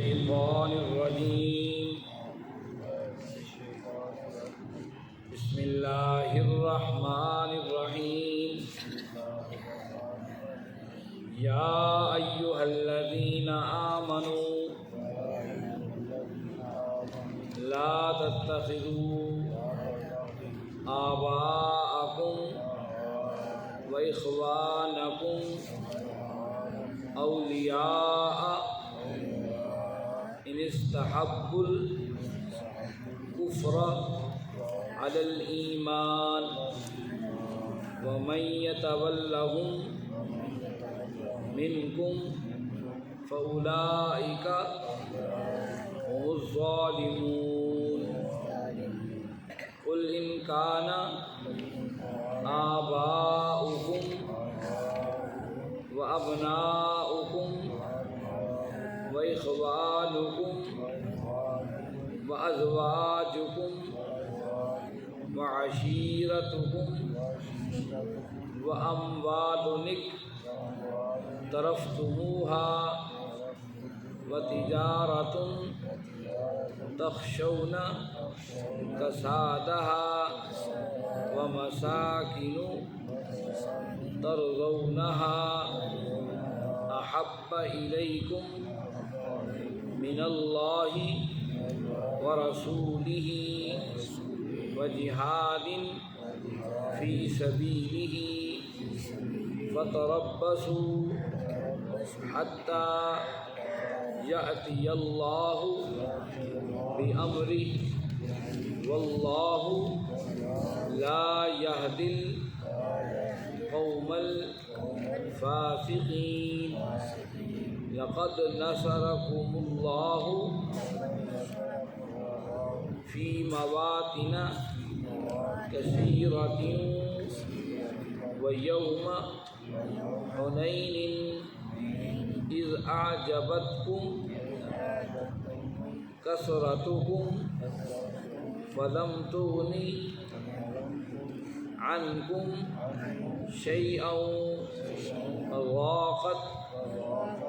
الشيطان الرجيم بسم الله الرحمن الرحيم يا أيها الذين آمنوا لا تتخذوا آباءكم وإخوانكم أولياء إن استحبوا الكفر على الإيمان ومن يتولهم منكم فأولئك هم الظالمون قل إن كان آباؤكم وأبناؤكم وإخوانكم وأزواجكم وعشيرتكم وأموال اقترفتموها وتجارة تخشون كسادها ومساكن ترضونها أحب إليكم من الله ورسوله وجهاد في سبيله فتربصوا حتى يأتي الله بأمره والله لا يهدي القوم الفاسقين لقد نصركم الله في مواطن كثيرة ويوم حنين إذ أعجبتكم كثرتكم فلم تغن عنكم شيئا وضاقت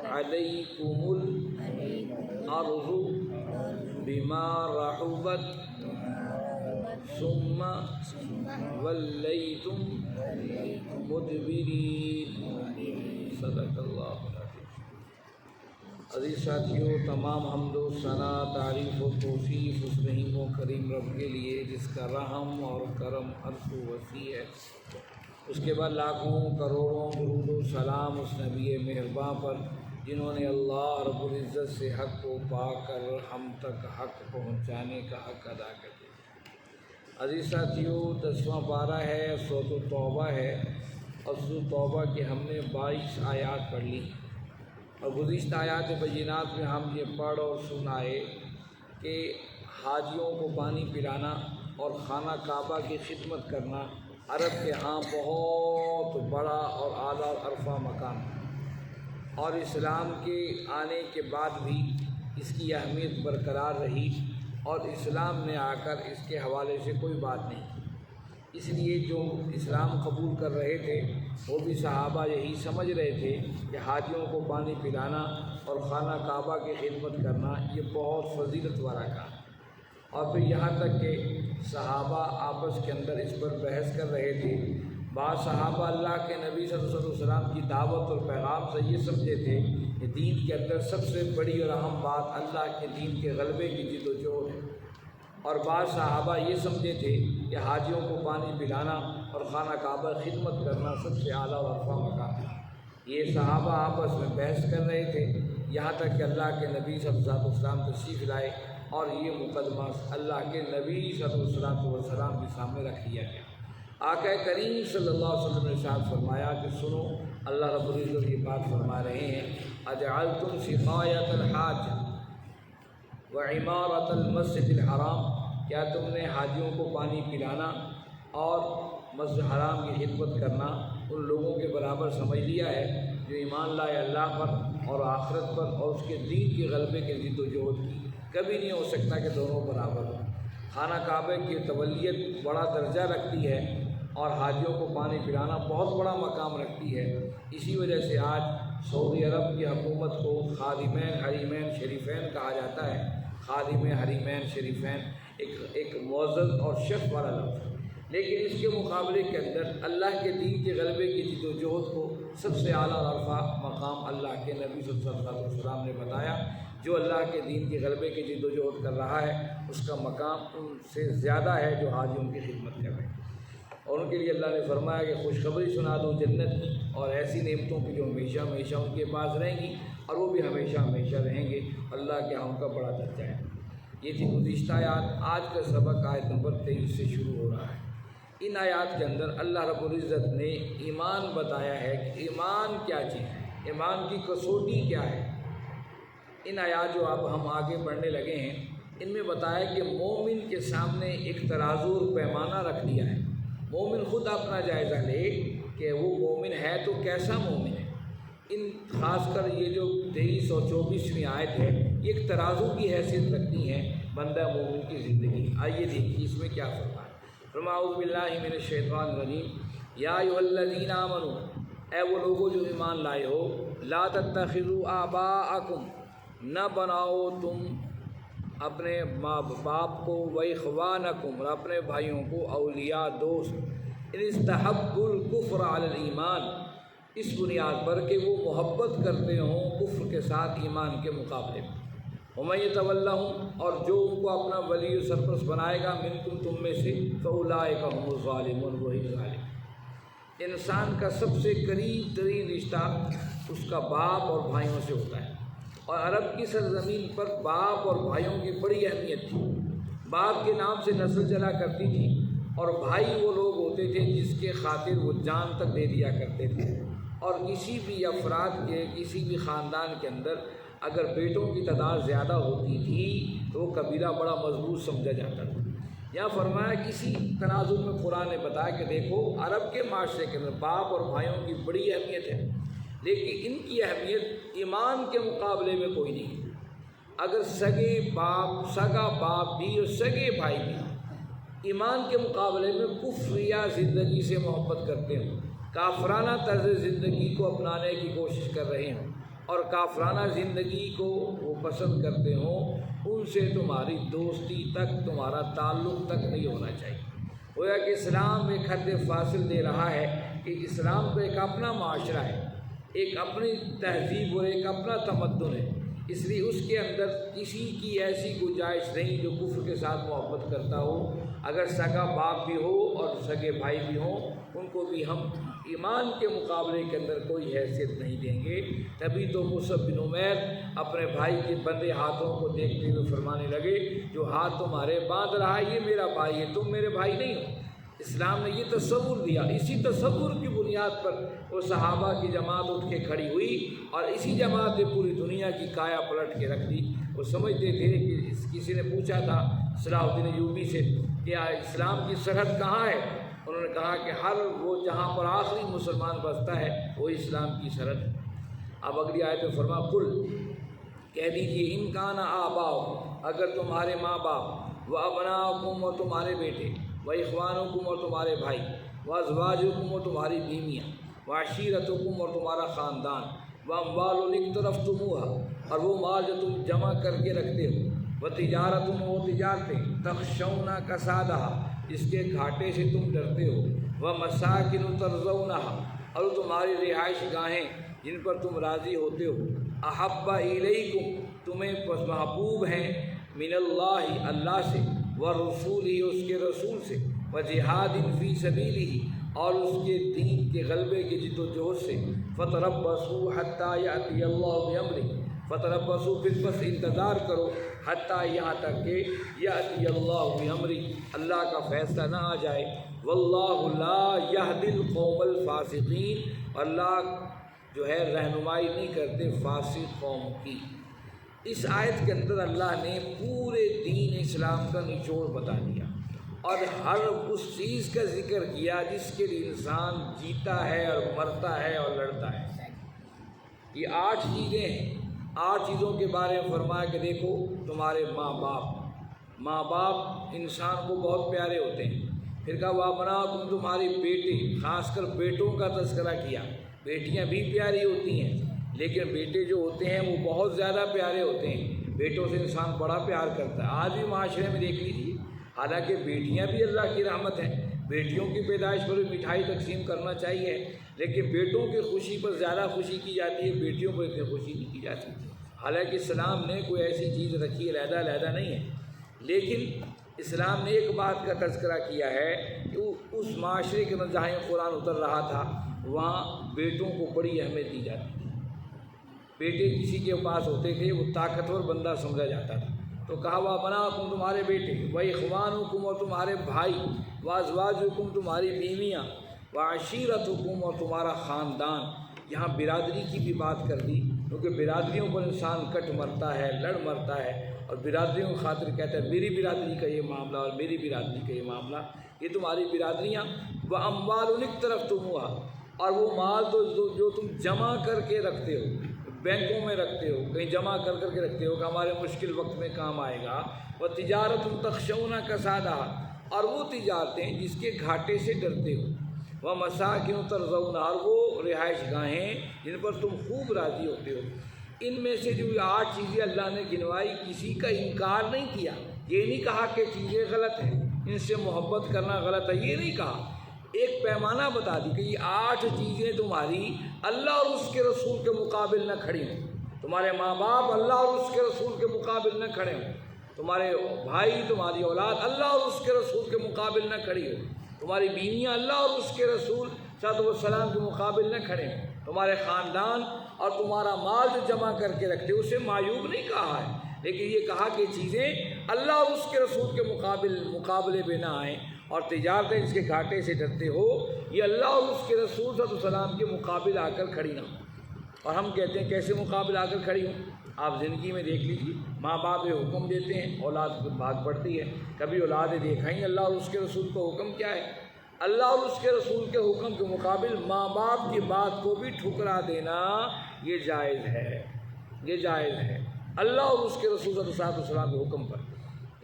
عليكم الأرض بما رحبت ثم وليتم مدبرين صدق اللہ العظیم۔ عزیز ساتھیوں، تمام حمد و ثنا، تعریف و توصیف اس رحیم و کریم رب کے لیے جس کا رحم اور کرم عرض و وسیع ہے۔ اس کے بعد لاکھوں کروڑوں درود و سلام اس نبی مہرباں پر جنہوں نے اللہ رب العزت سے حق کو پا کر ہم تک حق پہنچانے کا حق ادا کر دیا۔ عزیز ساتھیوں، 10واں پارہ ہے، سورۃ التوبہ ہے، اور سورۃ توبہ کی ہم نے 22 آیات پڑھ لی، اور گزشتہ آیات بینات میں ہم یہ پڑھ اور سنائے کہ حاجیوں کو پانی پلانا اور خانہ کعبہ کی خدمت کرنا عرب کے ہاں بہت بڑا اور اعلیٰ اور عرفہ مقام ہے، اور اسلام کے آنے کے بعد بھی اس کی اہمیت برقرار رہی، اور اسلام نے آ کر اس کے حوالے سے کوئی بات نہیں۔ اس لیے جو اسلام قبول کر رہے تھے وہ بھی صحابہ یہی سمجھ رہے تھے کہ حاجیوں کو پانی پلانا اور خانہ کعبہ کی خدمت کرنا یہ بہت فضیلت والا کام ہے، اور پھر یہاں تک کہ صحابہ آپس کے اندر اس پر بحث کر رہے تھے۔ بعض صحابہ اللہ کے نبی صلی اللہ علیہ وسلم کی دعوت اور پیغام سے یہ سمجھے تھے کہ دین کے اندر سب سے بڑی اور اہم بات اللہ کے دین کے غلبے کی جد و جہد ہے، اور بعض صحابہ یہ سمجھے تھے کہ حاجیوں کو پانی پلانا اور خانہ کعبہ خدمت کرنا سب سے اعلیٰ و عرفہ مقام ہے۔ یہ صحابہ آپس میں بحث کر رہے تھے، یہاں تک کہ اللہ کے نبی صلی اللہ علیہ وسلم تشریف لائے، اور یہ مقدمہ اللہ کے نبی صلی اللہ علیہ وسلم کے سامنے رکھ دیا گیا۔ آقا کریم صلی اللہ علیہ وسلم نے ارشاد فرمایا کہ سنو، اللہ رب العزت یہ بات فرما رہے ہیں، اجعلتم سقایۃ الحاج وعمارۃ المسجد الحرام، کیا تم نے حاجیوں کو پانی پلانا اور مسجد حرام کی خدمت کرنا ان لوگوں کے برابر سمجھ لیا ہے جو ایمان لائے اللہ پر اور آخرت پر اور اس کے دین کے غلبے کے جد و جہد کی؟ کبھی نہیں ہو سکتا کہ دونوں برابر ہوں۔ خانہ کعبہ کی تولیت بڑا درجہ رکھتی ہے اور حاجیوں کو پانی پلانا بہت بڑا مقام رکھتی ہے۔ اسی وجہ سے آج سعودی عرب کی حکومت کو خادمین حریمین شریفین کہا جاتا ہے۔ خادم حریمین شریفین ایک معزز اور شرف والا لفظ ہے، لیکن اس کے مقابلے کے اندر اللہ کے دین کے غلبے کی جد و جہد کو سب سے اعلیٰ اور عرفہ مقام اللہ کے نبی صلی اللہ علیہ وسلم نے بتایا۔ جو اللہ کے دین کے غلبے کی جد و جہد کر رہا ہے اس کا مقام ان سے زیادہ ہے جو حاجیوں کی خدمت کر رہے ہیں، اور ان کے لیے اللہ نے فرمایا کہ خوشخبری سنا دو جنت کی اور ایسی نعمتوں کی جو ہمیشہ ہمیشہ ان کے پاس رہیں گی اور وہ بھی ہمیشہ ہمیشہ رہیں گے۔ اللہ کے ہم کا بڑا درجہ ہے۔ یہ تھی گزشتہ آیات۔ آج کا سبق آیت نمبر 23 سے شروع ہو رہا ہے۔ ان آیات کے اندر اللہ رب العزت نے ایمان بتایا ہے کہ ایمان کیا چیز ہے، ایمان کی کسوٹی کیا ہے۔ ان آیات جو اب ہم آگے پڑھنے لگے ہیں ان میں بتایا کہ مومن کے سامنے ایک ترازو اور پیمانہ رکھ دیا ہے۔ مومن خود اپنا جائزہ لے کہ وہ مومن ہے تو کیسا مومن ہے۔ ان خاص کر یہ جو 23 اور 24ویں آیت ہے یہ ایک ترازو کی حیثیت رکھتی ہیں بندہ مومن کی زندگی۔ آئیے دیکھیے اس میں کیا فرمایا۔ فرمایا اعوذ باللہ من الشیطان الرجیم یا ایھا الذین آمنوا، اے وہ لوگوں جو ایمان لائے ہو، لا تتخذوا آباءکم، نہ بناؤ تم اپنے ماں باپ کو، و اخوانکم، اور اپنے بھائیوں کو، اولیاء دوست، ان استحبوا الکفر علی الایمان، اس بنیاد پر کہ وہ محبت کرتے ہوں کفر کے ساتھ ایمان کے مقابلے میں۔ ومن یتولہم، اور جو ان کو اپنا ولی و سرپرست بنائے گا، منکم تم میں سے، فاولئک هم الظالمون، وہی ظالم۔ انسان کا سب سے قریب ترین رشتہ اس کا باپ اور بھائیوں سے ہوتا ہے، اور عرب کی سرزمین پر باپ اور بھائیوں کی بڑی اہمیت تھی۔ باپ کے نام سے نسل چلا کرتی تھی، اور بھائی وہ لوگ ہوتے تھے جس کے خاطر وہ جان تک دے دیا کرتے تھے۔ اور کسی بھی افراد کے کسی بھی خاندان کے اندر اگر بیٹوں کی تعداد زیادہ ہوتی تھی تو وہ قبیلہ بڑا مضبوط سمجھا جاتا تھا۔ یہاں فرمایا کسی تناظر میں قرآن نے بتایا کہ دیکھو عرب کے معاشرے کے اندر باپ اور بھائیوں کی بڑی اہمیت ہے، لیکن ان کی اہمیت ایمان کے مقابلے میں کوئی نہیں۔ اگر سگا باپ بھی اور سگے بھائی بھی ایمان کے مقابلے میں کفر یا زندگی سے محبت کرتے ہوں، کافرانہ طرز زندگی کو اپنانے کی کوشش کر رہے ہوں اور کافرانہ زندگی کو وہ پسند کرتے ہوں، ان سے تمہاری دوستی تک، تمہارا تعلق تک نہیں ہونا چاہیے۔ گویا کہ اسلام ایک حد فاصل دے رہا ہے کہ اسلام کو ایک اپنا معاشرہ ہے، ایک اپنی تہذیب اور ایک اپنا تمدن ہے، اس لیے اس کے اندر کسی کی ایسی گنجائش نہیں جو کفر کے ساتھ محبت کرتا ہو۔ اگر سگا باپ بھی ہو اور سگے بھائی بھی ہوں، ان کو بھی ہم ایمان کے مقابلے کے اندر کوئی حیثیت نہیں دیں گے۔ تبھی تو مصعب بن عمیر اپنے بھائی کے بندے ہاتھوں کو دیکھتے ہوئے فرمانے لگے، جو ہاتھ تمہارے باندھ رہا ہے یہ میرا بھائی ہے، تم میرے بھائی نہیں ہو۔ اسلام نے یہ تصور دیا، اسی تصور کی بنیاد پر وہ صحابہ کی جماعت اٹھ کے کھڑی ہوئی اور اسی جماعت نے پوری دنیا کی کایا پلٹ کے رکھ دی۔ وہ سمجھتے تھے کہ کسی نے پوچھا تھا صلاح الدین ایوبی سے کہ اسلام کی سرحد کہاں ہے؟ انہوں نے کہا کہ ہر وہ جہاں پر آخری مسلمان بستا ہے وہ اسلام کی سرحد ہے۔ اب اگلی آیت میں فرما قل، کہہ دیجیے ان کان آباؤکم، اگر تمہارے ماں باپ، و ابناؤکم، اور تمہارے بیٹے، و اخوانکم، اور تمہارے بھائی، و ازواجکم، اور تمہاری بیویاں، و عشیرتکم، اور تمہارا خاندان، و اموال اقترفتموها، اور وہ مال جو تم جمع کر کے رکھتے ہو، و تجارتم، وہ تجارتیں، تخشون کسادها، جس کے گھاٹے سے تم ڈرتے ہو، و مساکن ترضونها، اور تمہاری رہائش گاہیں جن پر تم راضی ہوتے ہو، احب الیکم، تمہیں محبوب ہیں، من اللہ، اللہ سے، ورسولہ، اس کے رسول سے، وجہاد فی سبیلہ، اور اس کے دین کے غلبے کی جد و جہد سے، فتربصوا حتی یأتی اللہ بامرہ، فتربصوا، پھر بس انتظار کرو، حتیٰ یہاں تک کہ یأتی اللہ بامرہ، اللہ کا فیصلہ نہ آ جائے، واللہ لا یہدی القوم الفاسقین، اللہ جو ہے رہنمائی نہیں کرتے فاسق قوم کی۔ اس آیت کے اندر اللہ نے پورے دین اسلام کا نچوڑ بتا دیا اور ہر اس چیز کا ذکر کیا جس کے لیے انسان جیتا ہے اور مرتا ہے اور لڑتا ہے۔ یہ 8 چیزیں ہیں، 8 چیزوں کے بارے میں فرمایا کہ دیکھو تمہارے ماں باپ انسان کو بہت پیارے ہوتے ہیں۔ پھر کہا وابناؤکم، تمہارے بیٹے، خاص کر بیٹوں کا تذکرہ کیا، بیٹیاں بھی پیاری ہوتی ہیں، لیکن بیٹے جو ہوتے ہیں وہ بہت زیادہ پیارے ہوتے ہیں، بیٹوں سے انسان بڑا پیار کرتا ہے۔ آج بھی معاشرے میں دیکھ لیجیے، حالانکہ بیٹیاں بھی اللہ کی رحمت ہیں، بیٹیوں کی پیدائش پر بھی مٹھائی تقسیم کرنا چاہیے، لیکن بیٹوں کی خوشی پر زیادہ خوشی کی جاتی ہے، بیٹیوں پر اتنی خوشی نہیں کی جاتی۔ حالانکہ اسلام نے کوئی ایسی چیز رکھی علیحدہ نہیں ہے، لیکن اسلام نے ایک بات کا تذکرہ کیا ہے کہ اس معاشرے کے اندر جہاں قرآن اتر رہا تھا وہاں بیٹوں کو بڑی اہمیت دی جاتی تھی۔ بیٹے کسی کے پاس ہوتے تھے وہ طاقتور بندہ سمجھا جاتا تھا، تو کہا وہ بناکم تمہارے بیٹے، واخوانکم اور تمہارے بھائی، وازواجکم تمہاری بیویاں، وعشیرتکم اور تمہارا خاندان۔ یہاں برادری کی بھی بات کر دی، کیونکہ برادریوں پر انسان کٹ مرتا ہے، لڑ مرتا ہے، اور برادریوں کی خاطر کہتا ہے میری برادری کا یہ معاملہ اور میری برادری کا یہ معاملہ، یہ تمہاری برادریاں۔ واموال اقترفتموها، اور وہ مال تو جو تم جمع کر کے رکھتے ہو، بینکوں میں رکھتے ہو، کہیں جمع کر کے رکھتے ہو کہ ہمارے مشکل وقت میں کام آئے گا۔ وتجارت تخشون کسادها، اور وہ تجارتیں جس کے گھاٹے سے ڈرتے ہو۔ ومساکن ترضون، اور وہ رہائش گاہیں جن پر تم خوب راضی ہوتے ہو۔ ان میں سے جو 8 چیزیں اللہ نے گنوائی، کسی کا انکار نہیں کیا، یہ نہیں کہا کہ چیزیں غلط ہیں، ان سے محبت کرنا غلط ہے، یہ نہیں کہا، ایک پیمانہ بتا دی کہ یہ 8 چیزیں تمہاری اللہ اور اس کے رسول کے مقابل نہ کھڑی ہوں۔ تمہارے ماں باپ اللہ اور اس کے رسول کے مقابل نہ کھڑے ہوں، تمہارے بھائی، تمہاری اولاد اللہ اور اس کے رسول کے مقابل نہ کھڑی ہو، تمہاری بیویاں اللہ اور اس کے رسول صلی اللہ علیہ وسلم کے مقابل نہ کھڑے ہوں، تمہارے خاندان اور تمہارا مال جو جمع کر کے رکھتے ہو، اسے معیوب نہیں کہا ہے، لیکن یہ کہا کہ چیزیں اللہ اور اس کے رسول کے مقابلے میں نہ آئیں، اور تجارتیں جس کے گھاٹے سے ڈرتے ہو، یہ اللہ اور اس کے رسول صلی اللہ علیہ وسلم کے مقابل آ کر کھڑی نہ ہو۔ اور ہم کہتے ہیں کیسے مقابل آ کر کھڑی ہوں؟ آپ زندگی میں دیکھ لیجیے، ماں باپ یہ حکم دیتے ہیں، اولاد بھاگ پڑتی ہے، کبھی اولاد دیکھا ہی اللہ اور اس کے رسول کا حکم کیا ہے؟ اللہ اور اس کے رسول کے حکم کے مقابل ماں باپ کی بات کو بھی ٹھکرا دینا یہ جائز ہے، یہ جائز ہے اللہ اور اس کے رسول صلی اللہ علیہ وسلم کے حکم پر۔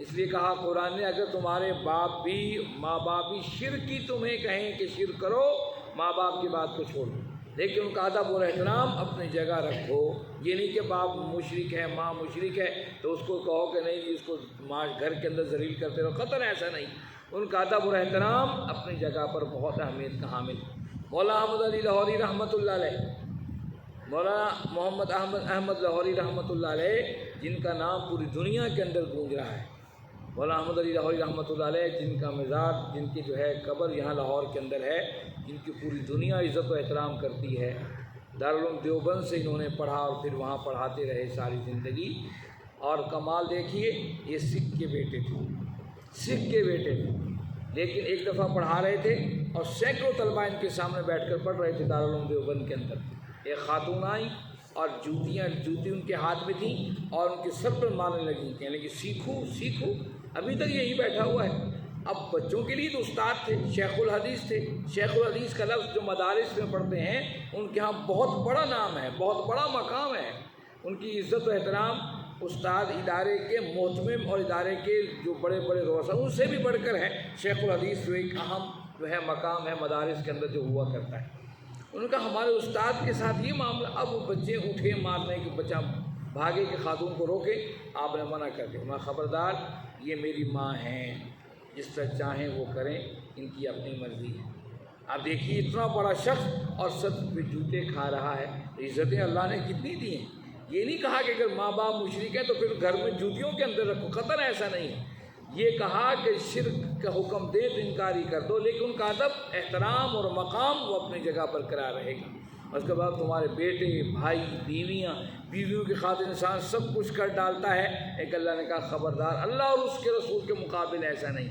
اس لیے کہا قرآن نے اگر تمہارے باپ بھی، ماں باپ بھی شرک کی تمہیں کہیں کہ شرک کرو، ماں باپ کی بات کو چھوڑ دو، لیکن ان کا ادب اور احترام اپنی جگہ رکھو۔ یہ نہیں کہ باپ مشرک ہے، ماں مشرک ہے تو اس کو کہو کہ نہیں جی اس کو گھر کے اندر ذلیل کرتے رہو، قطعاً ایسا نہیں۔ ان کا ادب اور احترام اپنی جگہ پر بہت اہمیت کا حامل۔ مولانا احمد علی لاہوری رحمۃ اللہ علیہ، مولانا محمد احمد لاہوری رحمۃ اللہ علیہ، جن کا نام پوری دنیا کے اندر گونج رہا ہے، مولانا احمد علی لاہوری رحمۃ اللہ علیہ، جن کا مزار، جن کی جو ہے قبر یہاں لاہور کے اندر ہے، جن کی پوری دنیا عزت و احترام کرتی ہے۔ دارالعلوم دیوبند سے انہوں نے پڑھا اور پھر وہاں پڑھاتے رہے ساری زندگی، اور کمال دیکھیے یہ سکھ کے بیٹے تھے، سکھ کے بیٹے تھے، لیکن ایک دفعہ پڑھا رہے تھے اور سینکڑوں طلباء ان کے سامنے بیٹھ کر پڑھ رہے تھے دارالعلوم دیوبند کے اندر۔ ایک خاتون آئی اور جوتی ان کے ہاتھ میں تھیں اور ان کے سر پر مارنے لگی، کہنے لگی سیکھو سیکھو، ابھی تک یہی بیٹھا ہوا ہے۔ اب بچوں کے لیے تو استاد تھے، شیخ الحدیث تھے، شیخ الحدیث کا لفظ جو مدارس میں پڑھتے ہیں ان کے ہاں بہت بڑا نام ہے، بہت بڑا مقام ہے، ان کی عزت و احترام استاد ادارے کے محتمم اور ادارے کے جو بڑے بڑے روسا ان سے بھی بڑھ کر ہے۔ شیخ الحدیث جو ایک اہم جو ہے مقام ہے مدارس کے اندر جو ہوا کرتا ہے۔ انہوں نے کہا ہمارے استاد کے ساتھ یہ معاملہ، اب وہ بچے اٹھے مارنے کے، بچہ بھاگے کہ خاتون کو روکے، آپ نے منع کر دیا، میں خبردار یہ میری ماں ہیں، جس طرح چاہیں وہ کریں، ان کی اپنی مرضی ہے۔ آپ دیکھیے اتنا بڑا شخص اور سب پہ جوتے کھا رہا ہے، عزتیں اللہ نے کتنی دی ہیں۔ یہ نہیں کہا کہ اگر ماں باپ مشرک ہیں تو پھر گھر میں جوتیوں کے اندر رکھو، قطعاً ایسا نہیں ہے۔ یہ کہا کہ شرک کا حکم دے تو انکاری کر دو، لیکن ان کا ادب، احترام اور مقام وہ اپنی جگہ پر قرار رہے گا۔ اس کے بعد تمہارے بیٹے، بھائی، بیویوں کی خاطر انسان سب کچھ کر ڈالتا ہے، ایک اللہ نے کہا خبردار اللہ اور اس کے رسول کے مقابل ایسا نہیں۔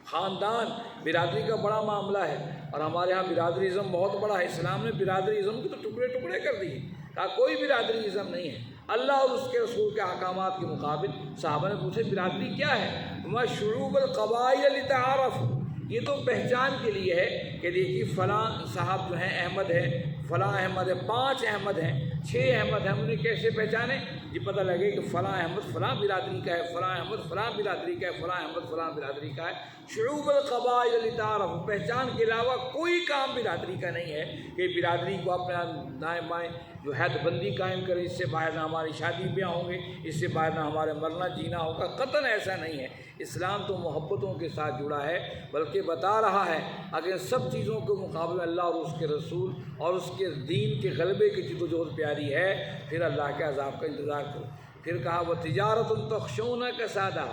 خاندان، برادری کا بڑا معاملہ ہے، اور ہمارے ہاں برادری ازم بہت بڑا ہے۔ اسلام نے برادری ازم کو تو ٹکڑے ٹکڑے کر دیے، کہا کوئی برادری ازم نہیں ہے اللہ اور اس کے رسول کے احکامات کے مقابل۔ صحابہ نے پوچھے برادری کیا ہے؟ ما شعوب القبائل لتعارف، یہ تو پہچان کے لیے ہے کہ دیکھیے فلاں صاحب جو ہیں احمد ہے، فلاں احمد ہے، 5 احمد ہیں، 6 احمد ہیں، انہیں کیسے پہچانے؟ یہ پتہ لگے کہ فلاں احمد فلاں برادری کا ہے، فلاں احمد فلاں برادری کا ہے، فلاں احمد فلاں برادری کا ہے۔ شعوب القبائل لتعارف، پہچان کے علاوہ کوئی کام برادری کا نہیں ہے کہ برادری کو اپنے دائیں بائیں جو حد بندی قائم کرے، اس سے باہر نہ ہماری شادی بیاہ ہوں گے، اس سے باہر نہ ہمارے مرنا جینا ہوگا۔ قطعاً ایسا نہیں ہے۔ اسلام تو محبتوں کے ساتھ جڑا ہے، بلکہ بتا رہا ہے اگر سب چیزوں کے مقابلے اللہ اور اس کے رسول اور اس کے دین کے غلبے کی جدوجہد پیاری ہے، پھر اللہ کے عذاب کا انتظار کرو۔ پھر کہا وہ تجارت تخشون کسادہ،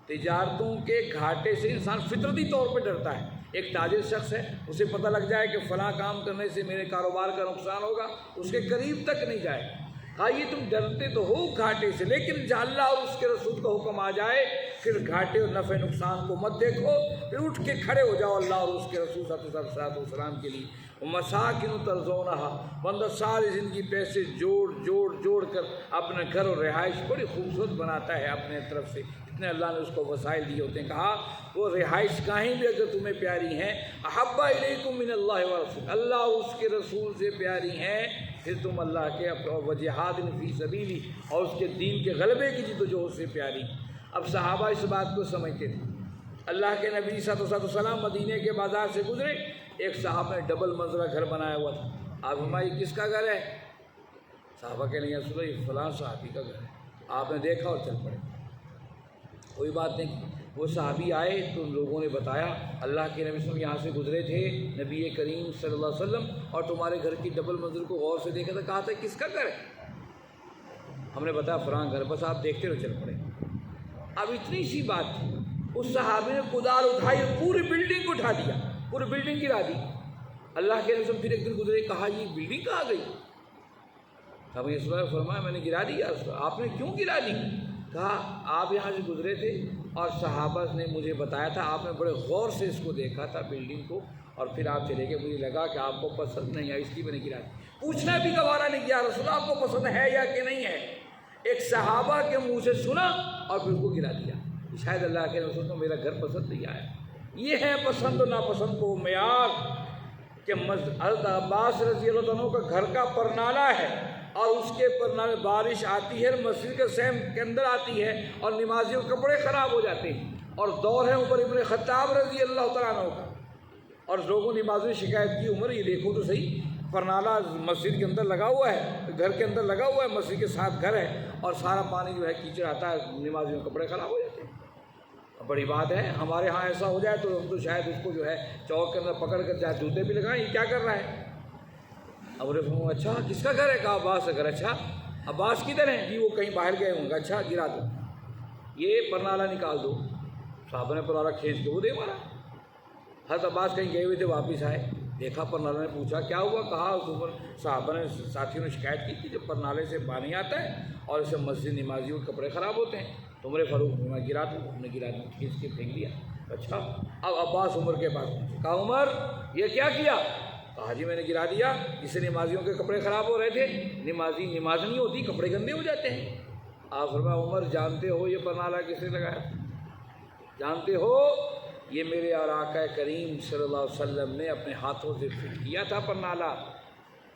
تجارتوں کے گھاٹے سے انسان فطرتی طور پہ ڈرتا ہے۔ ایک تاجر شخص ہے، اسے پتہ لگ جائے کہ فلاں کام کرنے سے میرے کاروبار کا نقصان ہوگا، اس کے قریب تک نہیں جائے۔ ہاں یہ تم ڈرتے تو ہو گھاٹے سے، لیکن جہاں اللہ اور اس کے رسول کا حکم آ جائے پھر گھاٹے اور نفع نقصان کو مت دیکھو، پھر اٹھ کے کھڑے ہو جاؤ اللہ اور اس کے رسول صلی اللہ علیہ وسلم کے لیے۔ مساکن ترضونہا، بندہ ساری زندگی پیسے جوڑ کر اپنے گھر اور رہائش بڑی خوبصورت بناتا ہے اپنے طرف سے، اتنے اللہ نے اس کو وسائل دیے ہوتے ہیں۔ کہا وہ رہائش گاہیں بھی اگر تمہیں پیاری ہیں، احب الیکم من اللہ ورسول، اللہ اور اس کے رسول سے پیاری ہیں، پھر تم اللہ کے وجہاد فی سبیلی اور اس کے دین کے غلبے کی جدوجہد سے پیاری۔ اب صحابہ اس بات کو سمجھتے تھے۔ اللہ کے نبی صلی اللہ علیہ وسلم مدینے کے بازار سے گزرے، ایک صاحب نے ڈبل منزلہ گھر بنایا ہوا تھا۔ آپ ہماری کس کا گھر ہے؟ صحابہ کہنے لگے یا رسول اللہ یہ فلاں صحابی کا گھر ہے۔ آپ نے دیکھا اور چل پڑے، کوئی بات نہیں۔ وہ صحابی آئے تو ان لوگوں نے بتایا اللہ کے نبی صلی اللہ علیہ وسلم یہاں سے گزرے تھے، نبی کریم صلی اللہ علیہ وسلم، اور تمہارے گھر کی ڈبل منزل کو غور سے دیکھا تھا، کہا تھا کس کا گھر ہے؟ ہم نے بتایا فلاں گھر، بس آپ دیکھتے رہے چل پڑے۔ اب اتنی سی بات تھی، اس صحابی نے کدال اٹھائی، پوری بلڈنگ کو اٹھا دیا، پوری بلڈنگ گرا دی۔ اللہ کے رسول پھر ایک دن گزرے، کہا یہ بلڈنگ کہاں گئی؟ اب اس بار فرمایا میں نے گرا دی۔ آپ نے کیوں گرا دی؟ کہا آپ یہاں سے گزرے تھے اور صحابہ نے مجھے بتایا تھا، آپ نے بڑے غور سے اس کو دیکھا تھا بلڈنگ کو، اور پھر آپ چلے گئے، مجھے لگا کہ آپ کو پسند نہیں ہے، اس لیے میں نے گرا دی۔ پوچھنا بھی گوارا نہیں کیا رسول آپ کو پسند ہے یا کہ نہیں ہے، ایک صحابہ کے منہ سے سنا اور پھر اس کو گرا دیا۔ شاید اللہ کے رسول کو میرا گھر پسند نہیں آیا۔ یہ ہے پسند و ناپسند کو معیار کہ حضرت عباس رضی اللہ عنہ کا گھر کا پرنالہ ہے، اور اس کے پرنالے بارش آتی ہے، مسجد کے سیم کے اندر آتی ہے اور نمازیوں کے کپڑے خراب ہو جاتے ہیں، اور دور ہے عمر ابن خطاب رضی اللہ تعالیٰ عنہ کا، اور لوگوں نے نمازیوں نے شکایت کی عمر یہ دیکھو تو صحیح، پرنالہ مسجد کے اندر لگا ہوا ہے، گھر کے اندر لگا ہوا ہے، مسجد کے ساتھ گھر ہے، اور سارا پانی جو ہے کیچڑ آتا ہے، نمازیوں کے کپڑے خراب ہو جاتے ہیں۔ بڑی بات ہے، ہمارے ہاں ایسا ہو جائے تو ہم تو شاید اس کو جو ہے چوک کے اندر پکڑ کر چاہے جوتے بھی لگائیں، یہ کیا کر رہا ہے؟ اب نے فرمایا اچھا کس کا گھر ہے؟ کہا عباس کا گھر۔ اچھا عباس کدھر ہیں؟ جی وہ کہیں باہر گئے ہوں گے۔ اچھا گرا دو، یہ پرنالہ نکال دو۔ صاحب نے پرنالہ کھینچ کے وہ دے مارا۔ حضرت عباس کہیں گئے ہوئے تھے، واپس آئے، دیکھا پرنالہ نے، پوچھا کیا ہوا؟ کہا عمر صحابہ نے ساتھیوں نے شکایت کی کہ جب پرنالے سے پانی آتا ہے اور اسے مسجد نمازیوں کے کپڑے خراب ہوتے ہیں، تو عمر فاروق میں گرا دوں، ہم نے گرا دوں، کھینچ کے پھینک دیا۔ اچھا اب عباس عمر کے پاس پہنچے، کہا عمر یہ کیا کیا؟ کہا جی میں نے گرا دیا، اس سے نمازیوں کے کپڑے خراب ہو رہے تھے، نماز نہیں ہوتی، کپڑے گندے ہو جاتے ہیں۔ آپ فرمایا عمر جانتے ہو یہ پرنالہ کس نے لگایا؟ جانتے ہو یہ میرے اور آقا کریم صلی اللہ علیہ وسلم نے اپنے ہاتھوں سے فٹ کیا تھا پرنالہ۔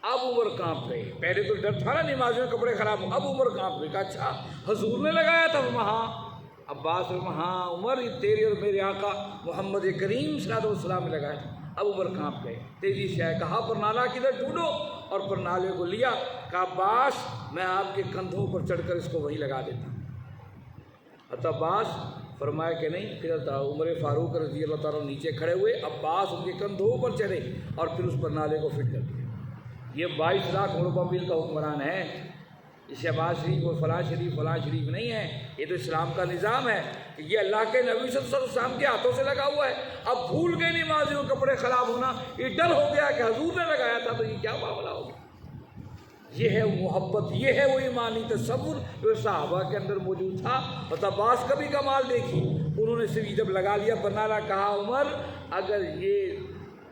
اب عمر کانپ گئے، پہلے تو ڈر تھا نا نمازیوں کے کپڑے خراب ہو، اب عمر کانپ گئے، کہا اچھا حضور نے لگایا تھا؟ ہاں۔ عباس ہاں عمر یہ تیرے اور میرے آقا محمد کریم صلی اللہ علیہ وسلم نے لگایا تھا۔ اب عمر کانپ گئے، تیزی سے آئے، کہا پرنالہ کدھر ڈھونڈو، اور پرنالے کو لیا، کہا عباس میں آپ کے کندھوں پر چڑھ کر اس کو وہیں لگا دیتا ہوں۔ حضرت عباس فرمایا کہ نہیں، پھر عمر فاروق رضی اللہ تعالیٰ نیچے کھڑے ہوئے، عباس ان کے کندھوں پر چڑھے اور پھر اس پرنالے کو فٹ کر دیا۔ یہ 22 لاکھ مربع کا حکمران ہے، یہ شہباز شریف اور فلاں شریف نہیں ہے، یہ تو اسلام کا نظام ہے کہ یہ اللہ کے نبی صلی اللہ علیہ وسلم کے ہاتھوں سے لگا ہوا ہے۔ اب بھول گئے نمازیوں کپڑے خراب ہونا، یہ ڈر ہو گیا کہ حضور نے لگایا تھا، تو یہ کیا معاملہ ہو گیا؟ یہ ہے محبت، یہ ہے وہ ایمانی تصور جو صحابہ کے اندر موجود تھا۔ اور عباس کا بھی کمال دیکھی، انہوں نے صرف جب لگا لیا پرنالہ، کہا عمر اگر یہ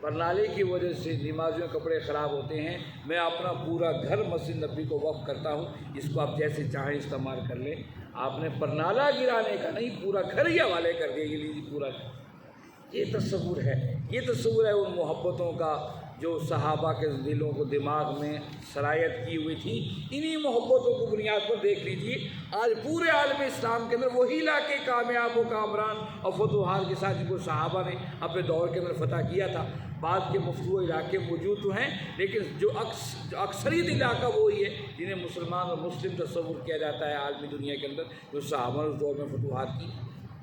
پرنالے کی وجہ سے نمازیوں کپڑے خراب ہوتے ہیں، میں اپنا پورا گھر مسجد نبی کو وقف کرتا ہوں، اس کو آپ جیسے چاہیں استعمال کر لیں۔ آپ نے پرنالہ گرانے کا نہیں، پورا گھر ہی حوالے کر دیا، یہ لیجیے پورا گھر۔ یہ تصور ہے، یہ تصور ہے ان محبتوں کا جو صحابہ کے دلوں کو دماغ میں سرایت کی ہوئی تھی۔ انہی محبتوں کو بنیاد پر دیکھ لیجیے آج پورے عالم اسلام کے اندر وہی علاقے کامیاب و کامران اور فتوحات کے ساتھ جن کو صحابہ نے اپنے دور کے اندر فتح کیا تھا، بعد کے مفتوح علاقے موجود تو ہیں، لیکن جو اکثریت علاقہ وہی ہے جنہیں مسلمان اور مسلم تصور کیا جاتا ہے عالمی دنیا کے اندر، جو صحابہ اس دور میں فتوحات کی۔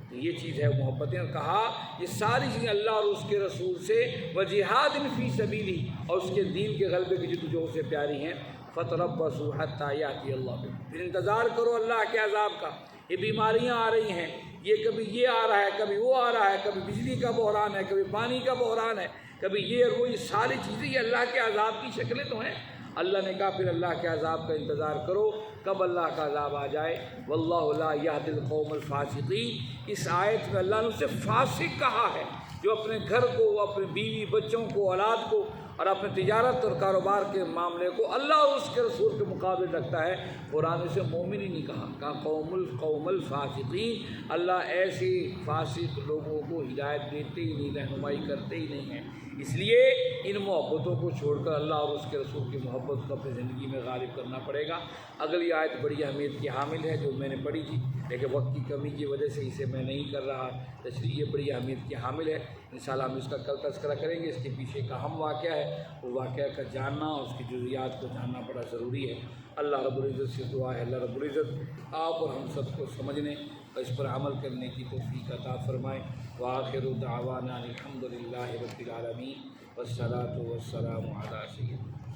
تو یہ چیز ہے محبتیں، کہا یہ ساری چیزیں اللہ اور اس کے رسول سے وجہاد فی سبیلی اور اس کے دین کے غلبے کی جدوجہد سے پیاری ہیں۔ فتربصوا حتی یأتی اللہ بکم، پھر انتظار کرو اللہ کے عذاب کا۔ یہ بیماریاں آ رہی ہیں، یہ کبھی یہ آ رہا ہے، کبھی وہ آ رہا ہے، کبھی بجلی کا بحران ہے، کبھی پانی کا بحران ہے، کبھی یہ اور وہ، یہ ساری چیزیں یہ اللہ کے عذاب کی شکلیں تو ہیں۔ اللہ نے کہا پھر اللہ کے عذاب کا انتظار کرو، کب اللہ کا عذاب آ جائے۔ واللہ لا یہدی القوم الفاسقین، اس آیت میں اللہ نے اسے فاسق کہا ہے، جو اپنے گھر کو، اپنے بیوی بچوں کو، اولاد کو اور اپنے تجارت اور کاروبار کے معاملے کو اللہ اور اس کے رسول کے مقابل رکھتا ہے۔ قرآن اسے مومن ہی نہیں کہا قوم الفاسقین۔ اللہ ایسے فاسق لوگوں کو ہدایت دیتے ہی نہیں، رہنمائی کرتے ہی نہیں ہیں۔ اس لیے ان محبتوں کو چھوڑ کر اللہ اور اس کے رسول کی محبت کو اپنی زندگی میں غالب کرنا پڑے گا۔ اگلی آیت بڑی اہمیت کی حامل ہے جو میں نے پڑھی تھی، لیکن وقت کی کمی کی وجہ سے اسے میں نہیں کر رہا تشریح، یہ بڑی اہمیت کی حامل ہے۔ انشاءاللہ ہم اس کا کل تذکرہ کریں گے۔ اس کے پیچھے ایک اہم واقعہ ہے، وہ واقعہ کا جاننا اور اس کی جزیات کو جاننا بڑا ضروری ہے۔ اللہ رب العزت سے دعا ہے اللہ رب العزت آپ اور ہم سب کو سمجھنے اور اس پر عمل کرنے کی توفیق عطا فرمائے۔ وآخر دعوانا الحمد للہ رب العالمین والصلاۃ والسلام علی سیدنا